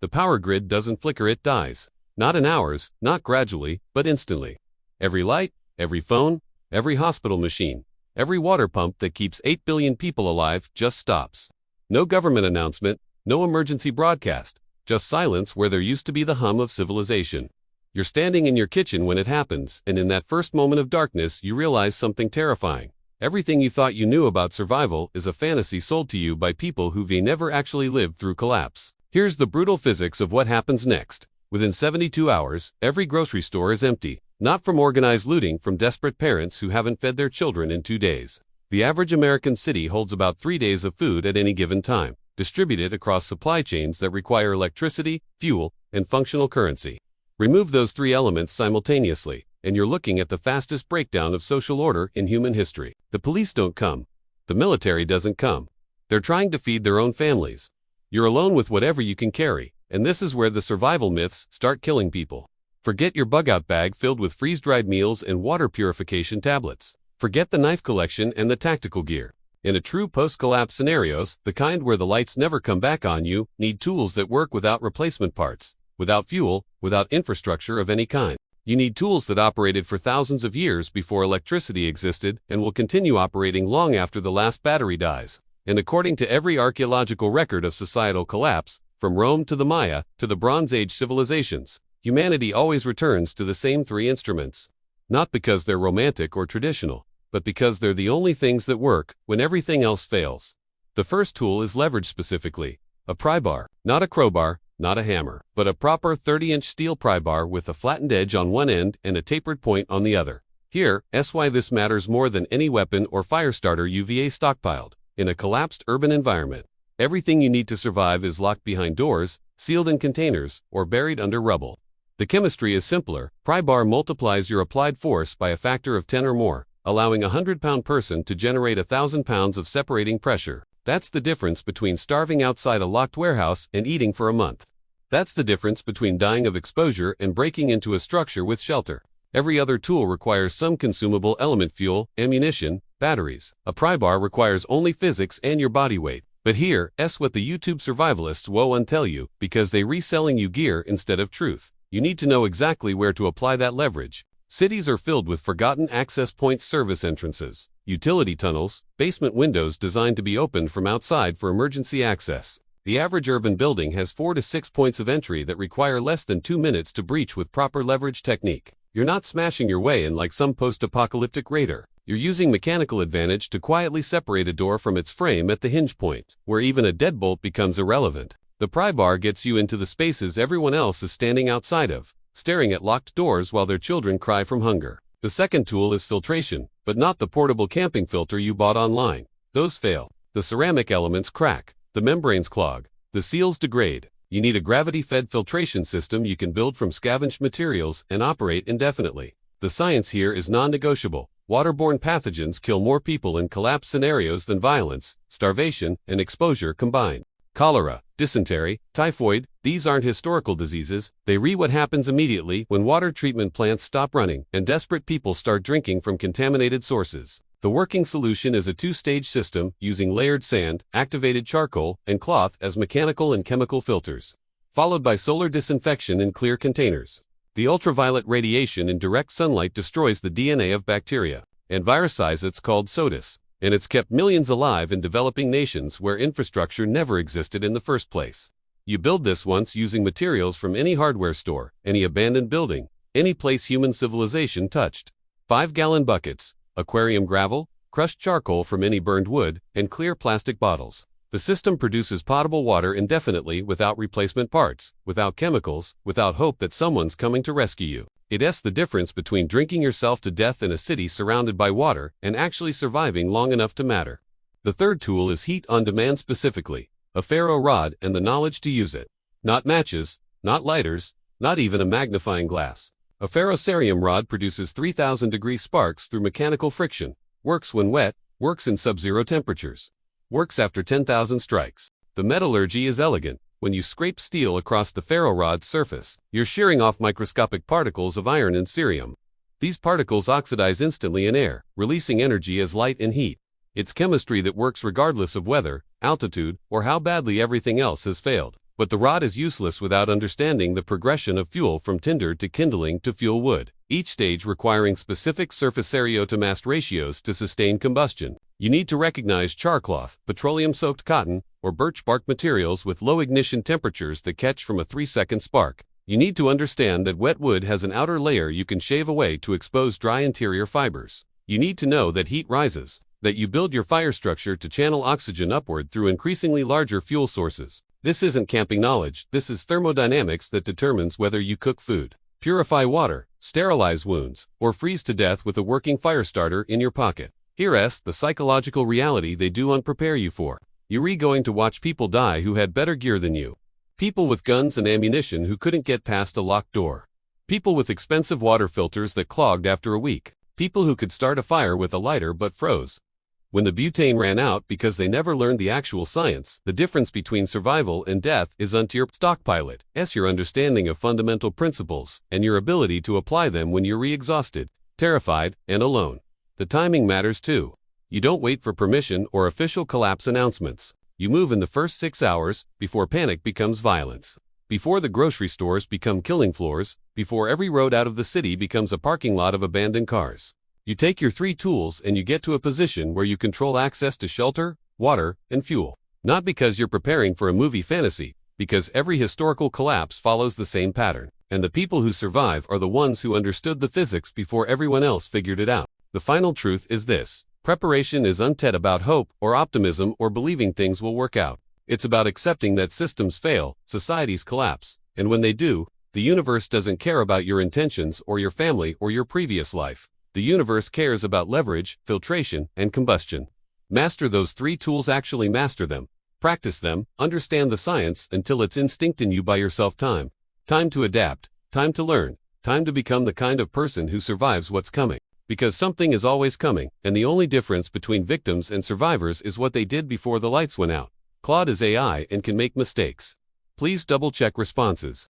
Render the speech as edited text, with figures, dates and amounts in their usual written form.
The power grid doesn't flicker, it dies. Not in hours, not gradually, but instantly. Every light, every phone, every hospital machine, every water pump that keeps 8 billion people alive just stops. No government announcement, no emergency broadcast, just silence where there used to be the hum of civilization. You're standing in your kitchen when it happens, and in that first moment of darkness you realize something terrifying. Everything you thought you knew about survival is a fantasy sold to you by people who've never actually lived through collapse. Here's the brutal physics of what happens next. Within 72 hours, every grocery store is empty. Not from organized looting from desperate parents who haven't fed their children in 2 days. The average American city holds about 3 days of food at any given time, distributed across supply chains that require electricity, fuel, and functional currency. Remove those 3 elements simultaneously, and you're looking at the fastest breakdown of social order in human history. The police don't come. The military doesn't come. They're trying to feed their own families. You're alone with whatever you can carry, and this is where the survival myths start killing people. Forget your bug-out bag filled with freeze-dried meals and water purification tablets. Forget the knife collection and the tactical gear. In a true post-collapse scenarios, the kind where the lights never come back on, you need tools that work without replacement parts, without fuel, without infrastructure of any kind. You need tools that operated for thousands of years before electricity existed and will continue operating long after the last battery dies. And according to every archaeological record of societal collapse, from Rome to the Maya to the Bronze Age civilizations, humanity always returns to the same 3 instruments. Not because they're romantic or traditional, but because they're the only things that work when everything else fails. The first tool is leverage, specifically a pry bar, not a crowbar, not a hammer, but a proper 30-inch steel pry bar with a flattened edge on one end and a tapered point on the other. Here's why this matters more than any weapon or fire starter you've stockpiled. In a collapsed urban environment, everything you need to survive is locked behind doors, sealed in containers, or buried under rubble. The chemistry is simpler. Pry bar multiplies your applied force by a factor of 10 or more, allowing a 100-pound person to generate 1,000 pounds of separating pressure. That's the difference between starving outside a locked warehouse and eating for a month. That's the difference between dying of exposure and breaking into a structure with shelter. Every other tool requires some consumable element: fuel, ammunition, batteries. A pry bar requires only physics and your body weight. But here's what the YouTube survivalists won't tell you, because they reselling you gear instead of truth. You need to know exactly where to apply that leverage. Cities are filled with forgotten access points, service entrances, utility tunnels, basement windows designed to be opened from outside for emergency access. The average urban building has 4 to 6 points of entry that require less than 2 minutes to breach with proper leverage technique. You're not smashing your way in like some post-apocalyptic raider. You're using mechanical advantage to quietly separate a door from its frame at the hinge point, where even a deadbolt becomes irrelevant. The pry bar gets you into the spaces everyone else is standing outside of, staring at locked doors while their children cry from hunger. The second tool is filtration, but not the portable camping filter you bought online. Those fail. The ceramic elements crack, the membranes clog, the seals degrade. You need a gravity-fed filtration system you can build from scavenged materials and operate indefinitely. The science here is non-negotiable. Waterborne pathogens kill more people in collapse scenarios than violence, starvation, and exposure combined. Cholera, dysentery, typhoid, these aren't historical diseases. They what happens immediately when water treatment plants stop running and desperate people start drinking from contaminated sources. The working solution is a 2-stage system using layered sand, activated charcoal, and cloth as mechanical and chemical filters, followed by solar disinfection in clear containers. The ultraviolet radiation in direct sunlight destroys the DNA of bacteria and viruses. It's called SOTUS, and it's kept millions alive in developing nations where infrastructure never existed in the first place. You build this once using materials from any hardware store, any abandoned building, any place human civilization touched. 5-gallon buckets, aquarium gravel, crushed charcoal from any burned wood, and clear plastic bottles. The system produces potable water indefinitely without replacement parts, without chemicals, without hope that someone's coming to rescue you. It's the difference between drinking yourself to death in a city surrounded by water and actually surviving long enough to matter. The third tool is heat on demand, specifically a ferro rod and the knowledge to use it. Not matches, not lighters, not even a magnifying glass. A ferrocerium rod produces 3,000-degree sparks through mechanical friction, works when wet, works in sub-zero temperatures, works after 10,000 strikes. The metallurgy is elegant. When you scrape steel across the ferro rod's surface, you're shearing off microscopic particles of iron and cerium. These particles oxidize instantly in air, releasing energy as light and heat. It's chemistry that works regardless of weather, altitude, or how badly everything else has failed. But the rod is useless without understanding the progression of fuel from tinder to kindling to fuel wood, each stage requiring specific surface area to mass ratios to sustain combustion. You need to recognize charcloth, petroleum-soaked cotton, or birch bark materials with low ignition temperatures that catch from a 3-second spark. You need to understand that wet wood has an outer layer you can shave away to expose dry interior fibers. You need to know that heat rises, that you build your fire structure to channel oxygen upward through increasingly larger fuel sources. This isn't camping knowledge, this is thermodynamics that determines whether you cook food, purify water, sterilize wounds, or freeze to death with a working fire starter in your pocket. Here's the psychological reality they do unprepare you for. You're going to watch people die who had better gear than you. People with guns and ammunition who couldn't get past a locked door. People with expensive water filters that clogged after a week. People who could start a fire with a lighter but froze when the butane ran out because they never learned the actual science. The difference between survival and death is unto your stockpilot, your understanding of fundamental principles, and your ability to apply them when you're exhausted, terrified, and alone. The timing matters too. You don't wait for permission or official collapse announcements. You move in the first 6 hours, before panic becomes violence. Before the grocery stores become killing floors, before every road out of the city becomes a parking lot of abandoned cars. You take your 3 tools and you get to a position where you control access to shelter, water, and fuel. Not because you're preparing for a movie fantasy, because every historical collapse follows the same pattern. And the people who survive are the ones who understood the physics before everyone else figured it out. The final truth is this: preparation is unted about hope or optimism or believing things will work out. It's about accepting that systems fail, societies collapse, and when they do, the universe doesn't care about your intentions or your family or your previous life. The universe cares about leverage, filtration, and combustion. Master those 3 tools, actually master them. Practice them, understand the science until it's instinct in you by yourself. Time to adapt, time to learn, time to become the kind of person who survives what's coming. Because something is always coming, and the only difference between victims and survivors is what they did before the lights went out. Claude is AI and can make mistakes. Please double-check responses.